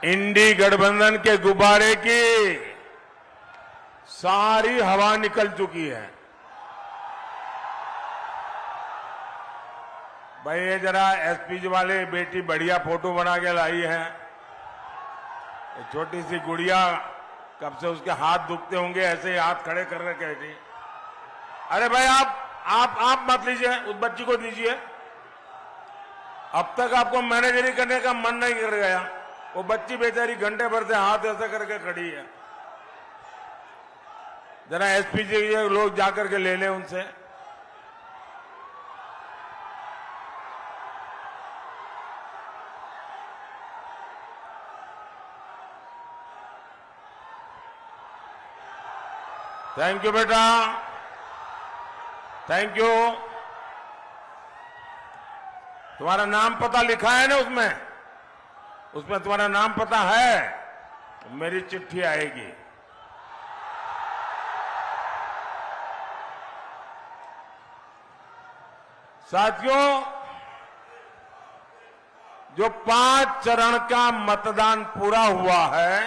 इंडी गठबंधन के गुब्बारे की सारी हवा निकल चुकी है। भाई ये जरा एसपी वाले बेटी बढ़िया फोटो बना के लाई है। छोटी सी गुड़िया, कब से उसके हाथ दुखते होंगे, ऐसे ही हाथ खड़े कर रहे कहती। अरे भाई आप मत लीजिए, उस बच्ची को दीजिए। अब तक आपको मैनेजरी करने का मन नहीं कर गया। वो बच्ची बेचारी घंटे भर से हाथ ऐसे करके खड़ी है। जरा एसपी जी लोग जाकर के ले लें उनसे। थैंक यू बेटा, थैंक यू। तुम्हारा नाम पता लिखा है ना उसमें तुम्हारा नाम पता है। मेरी चिट्ठी आएगी। साथियों, जो 5 चरण का मतदान पूरा हुआ है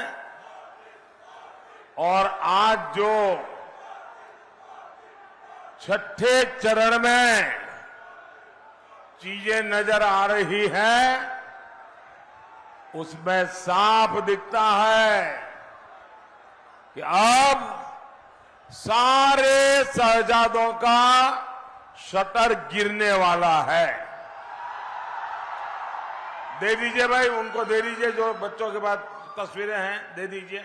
और आज जो 6ठे चरण में चीजें नजर आ रही हैं, उसमें साफ दिखता है कि अब सारे शहजादों का शटर गिरने वाला है। दे दीजिए भाई, उनको दे दीजिए, जो बच्चों के बाद तस्वीरें हैं दे दीजिए।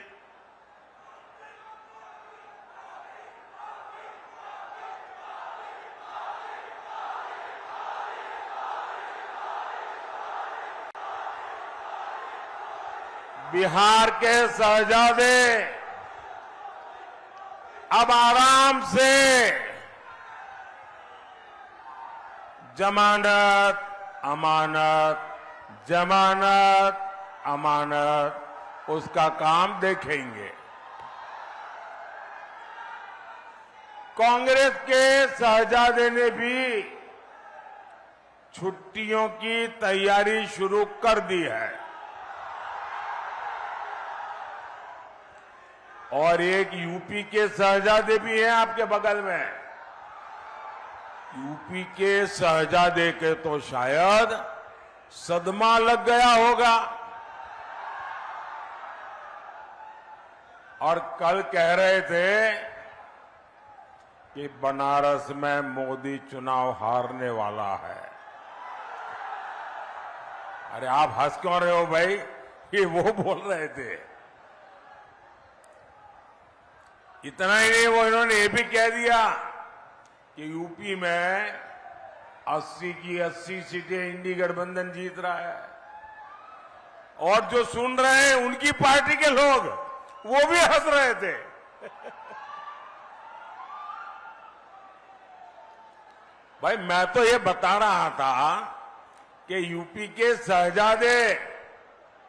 बिहार के शहजादे अब आराम से जमानत अमानत, जमानत अमानत, उसका काम देखेंगे। कांग्रेस के शहजादे ने भी छुट्टियों की तैयारी शुरू कर दी है और एक यूपी के शहजादे भी हैं आपके बगल में। यूपी के शहजादे के तो शायद सदमा लग गया होगा और कल कह रहे थे कि बनारस में मोदी चुनाव हारने वाला है। अरे आप हंस क्यों रहे हो भाई? ये वो बोल रहे थे। इतना ही नहीं, वो इन्होंने ये भी कह दिया कि यूपी में 80 की 80 सीटें इंडी गठबंधन जीत रहा है। और जो सुन रहे हैं उनकी पार्टी के लोग, वो भी हंस रहे थे। भाई मैं तो ये बता रहा था कि यूपी के शहजादे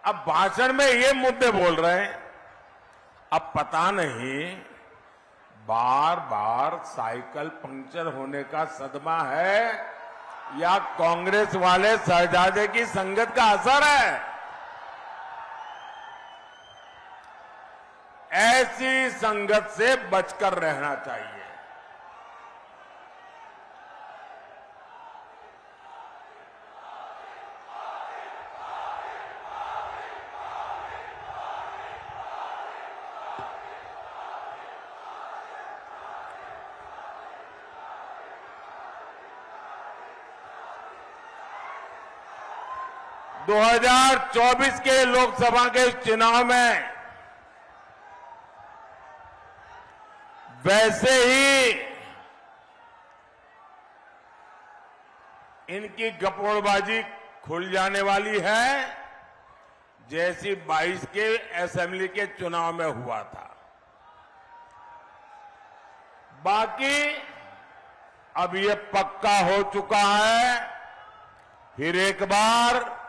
अब भाषण में ये मुद्दे बोल रहे हैं। अब पता नहीं बार बार साइकिल पंक्चर होने का सदमा है या कांग्रेस वाले शहजादे की संगत का असर है। ऐसी संगत से बचकर रहना चाहिए। दो 2024 के लोकसभा के चुनाव में वैसे ही इनकी गपोड़बाजी खुल जाने वाली है जैसी 22 के असेंबली के चुनाव में हुआ था। बाकी अब ये पक्का हो चुका है। फिर एक बार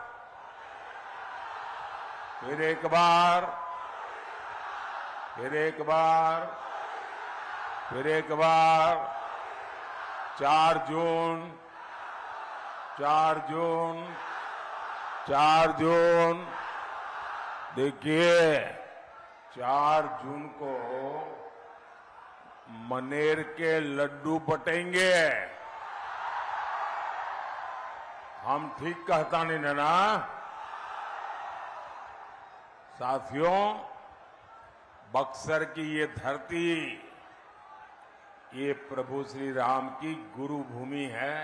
4 जून 4 जून देखिए 4 जून को मनेर के लड्डू बटेंगे। हम ठीक कहता नहीं ना साथियों। बक्सर की ये धरती, ये प्रभु श्री राम की गुरु भूमि है।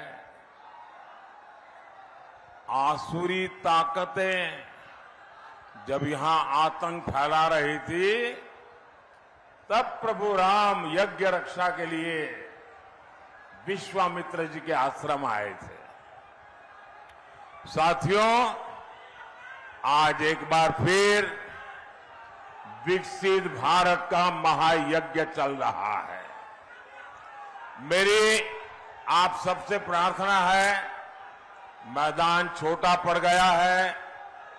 आसुरी ताकतें जब यहां आतंक फैला रही थी, तब प्रभु राम यज्ञ रक्षा के लिए विश्वामित्र जी के आश्रम आए थे। साथियों, आज एक बार फिर विकसित भारत का महायज्ञ चल रहा है। मेरी आप सबसे प्रार्थना है, मैदान छोटा पड़ गया है,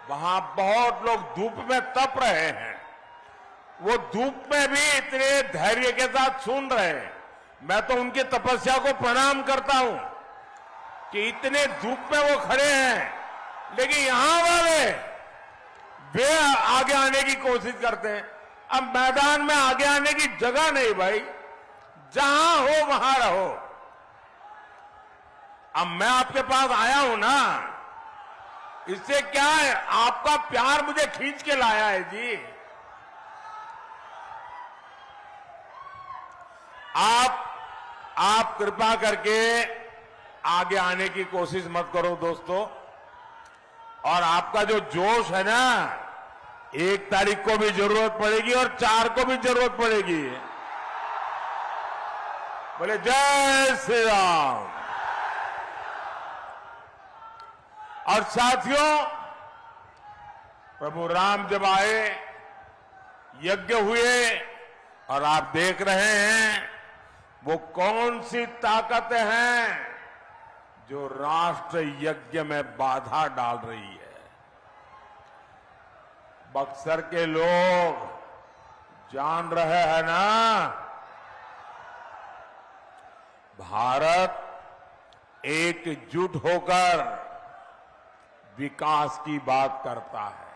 वहां बहुत लोग धूप में तप रहे हैं, वो धूप में भी इतने धैर्य के साथ सुन रहे हैं। मैं तो उनकी तपस्या को प्रणाम करता हूं कि इतने धूप में वो खड़े हैं, लेकिन यहां वाले वे आगे आने की कोशिश करते हैं। अब मैदान में आगे आने की जगह नहीं भाई, जहां हो वहां रहो। अब मैं आपके पास आया हूं ना, इससे क्या है, आपका प्यार मुझे खींच के लाया है जी। आप कृपा करके आगे आने की कोशिश मत करो दोस्तों। और आपका जो जोश है ना, 1 तारीख को भी जरूरत पड़ेगी और 4 को भी जरूरत पड़ेगी। बोले जय श्री राम। और साथियों, प्रभु राम जब आए, यज्ञ हुए, और आप देख रहे हैं वो कौन सी ताकतें हैं जो राष्ट्र यज्ञ में बाधा डाल रही है। बक्सर के लोग जान रहे हैं ना, भारत एकजुट होकर विकास की बात करता है,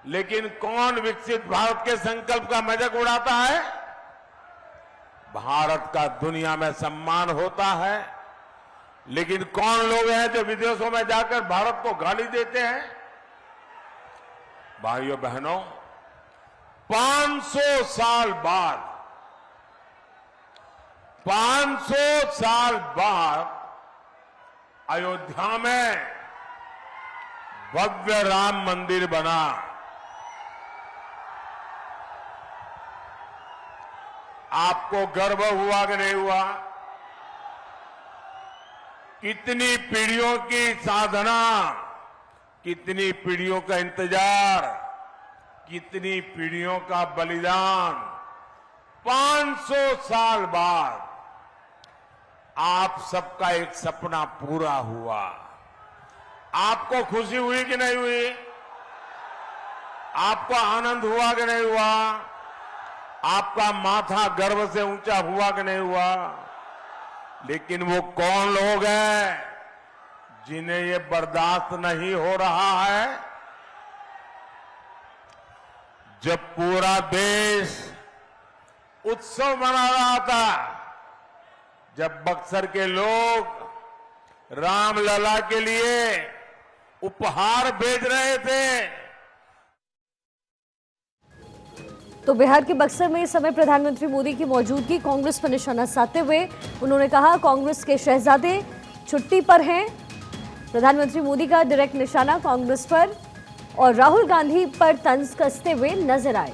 लेकिन कौन विकसित भारत के संकल्प का मजाक उड़ाता है? भारत का दुनिया में सम्मान होता है, लेकिन कौन लोग हैं जो विदेशों में जाकर भारत को गाली देते हैं? भाइयों बहनों, 500 साल बाद 500 साल बाद अयोध्या में भव्य राम मंदिर बना। आपको गर्व हुआ कि नहीं हुआ? कितनी पीढ़ियों की साधना, कितनी पीढ़ियों का इंतजार, कितनी पीढ़ियों का बलिदान, 500 साल बाद आप सबका एक सपना पूरा हुआ। आपको खुशी हुई कि नहीं हुई? आपको आनंद हुआ कि नहीं हुआ? आपका माथा गर्व से ऊंचा हुआ कि नहीं हुआ? लेकिन वो कौन लोग हैं जिन्हें ये बर्दाश्त नहीं हो रहा है? जब पूरा देश उत्सव मना रहा था, जब बक्सर के लोग रामलला के लिए उपहार भेज रहे थे, तो बिहार के बक्सर में इस समय प्रधानमंत्री मोदी की मौजूदगी, कांग्रेस पर निशाना साधते हुए उन्होंने कहा कांग्रेस के शहजादे छुट्टी पर हैं। प्रधानमंत्री मोदी का डायरेक्ट निशाना कांग्रेस पर और राहुल गांधी पर तंज कसते हुए नजर आए।